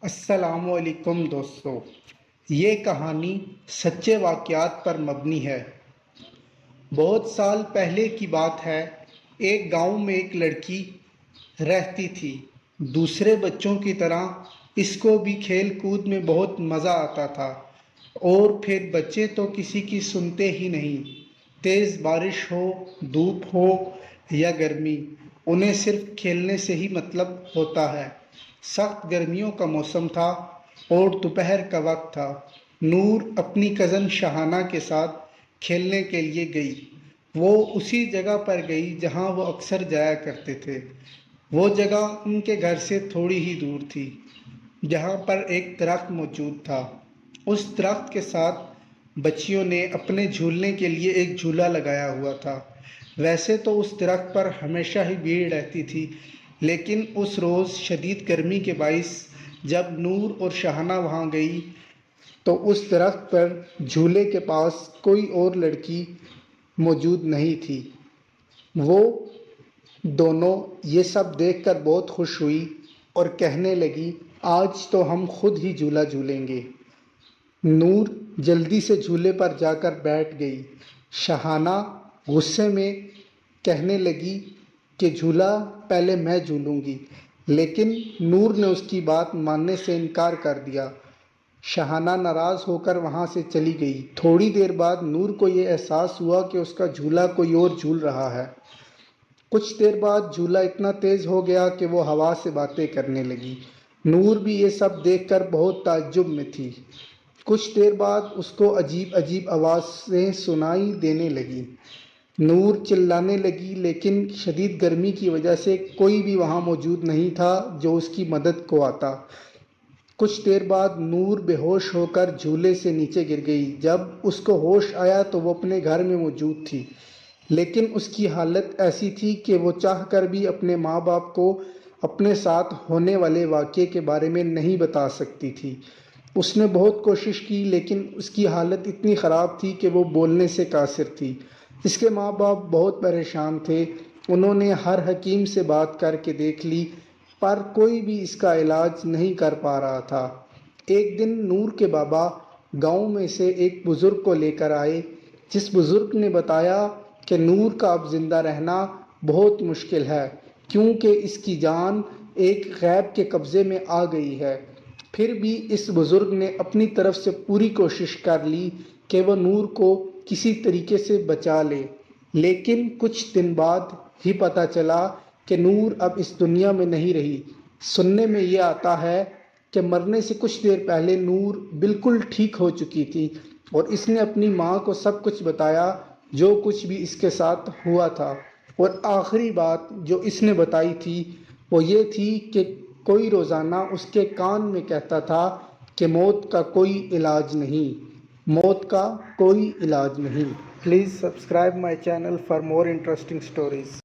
السلام علیکم دوستو، یہ کہانی سچے واقعات پر مبنی ہے۔ بہت سال پہلے کی بات ہے۔ ایک گاؤں میں ایک لڑکی رہتی تھی۔ دوسرے بچوں کی طرح اس کو بھی کھیل کود میں بہت مزہ آتا تھا، اور پھر بچے تو کسی کی سنتے ہی نہیں۔ تیز بارش ہو، دھوپ ہو یا گرمی، انہیں صرف کھیلنے سے ہی مطلب ہوتا ہے۔ سخت گرمیوں کا موسم تھا اور دوپہر کا وقت تھا۔ نور اپنی کزن شہانہ کے ساتھ کھیلنے کے لیے گئی۔ وہ اسی جگہ پر گئی جہاں وہ اکثر جایا کرتے تھے۔ وہ جگہ ان کے گھر سے تھوڑی ہی دور تھی، جہاں پر ایک درخت موجود تھا۔ اس درخت کے ساتھ بچیوں نے اپنے جھولنے کے لیے ایک جھولا لگایا ہوا تھا۔ ویسے تو اس درخت پر ہمیشہ ہی بھیڑ رہتی تھی، لیکن اس روز شدید گرمی کے باعث جب نور اور شہانہ وہاں گئی تو اس درخت پر جھولے کے پاس کوئی اور لڑکی موجود نہیں تھی۔ وہ دونوں یہ سب دیکھ کر بہت خوش ہوئی اور کہنے لگی، آج تو ہم خود ہی جھولا جھولیں گے۔ نور جلدی سے جھولے پر جا کر بیٹھ گئی۔ شہانہ غصے میں کہنے لگی کہ جھولا پہلے میں جھولوں گی، لیکن نور نے اس کی بات ماننے سے انکار کر دیا۔ شہانہ ناراض ہو کر وہاں سے چلی گئی۔ تھوڑی دیر بعد نور کو یہ احساس ہوا کہ اس کا جھولا کوئی اور جھول رہا ہے۔ کچھ دیر بعد جھولا اتنا تیز ہو گیا کہ وہ ہوا سے باتیں کرنے لگی۔ نور بھی یہ سب دیکھ کر بہت تعجب میں تھی۔ کچھ دیر بعد اس کو عجیب عجیب آوازیں سنائی دینے لگیں۔ نور چلانے لگی، لیکن شدید گرمی کی وجہ سے کوئی بھی وہاں موجود نہیں تھا جو اس کی مدد کو آتا۔ کچھ دیر بعد نور بے ہوش ہو کر جھولے سے نیچے گر گئی۔ جب اس کو ہوش آیا تو وہ اپنے گھر میں موجود تھی، لیکن اس کی حالت ایسی تھی کہ وہ چاہ کر بھی اپنے ماں باپ کو اپنے ساتھ ہونے والے واقعے کے بارے میں نہیں بتا سکتی تھی۔ اس نے بہت کوشش کی، لیکن اس کی حالت اتنی خراب تھی کہ وہ بولنے سے قاصر تھی۔ اس کے ماں باپ بہت پریشان تھے۔ انہوں نے ہر حکیم سے بات کر کے دیکھ لی، پر کوئی بھی اس کا علاج نہیں کر پا رہا تھا۔ ایک دن نور کے بابا گاؤں میں سے ایک بزرگ کو لے کر آئے، جس بزرگ نے بتایا کہ نور کا اب زندہ رہنا بہت مشکل ہے، کیونکہ اس کی جان ایک غیب کے قبضے میں آ گئی ہے۔ پھر بھی اس بزرگ نے اپنی طرف سے پوری کوشش کر لی کہ وہ نور کو کسی طریقے سے بچا لے، لیکن کچھ دن بعد ہی پتہ چلا کہ نور اب اس دنیا میں نہیں رہی۔ سننے میں یہ آتا ہے کہ مرنے سے کچھ دیر پہلے نور بالکل ٹھیک ہو چکی تھی، اور اس نے اپنی ماں کو سب کچھ بتایا جو کچھ بھی اس کے ساتھ ہوا تھا۔ اور آخری بات جو اس نے بتائی تھی وہ یہ تھی کہ کوئی روزانہ اس کے کان میں کہتا تھا کہ موت کا کوئی علاج نہیں، موت کا کوئی علاج نہیں۔ Please subscribe my channel for more interesting stories.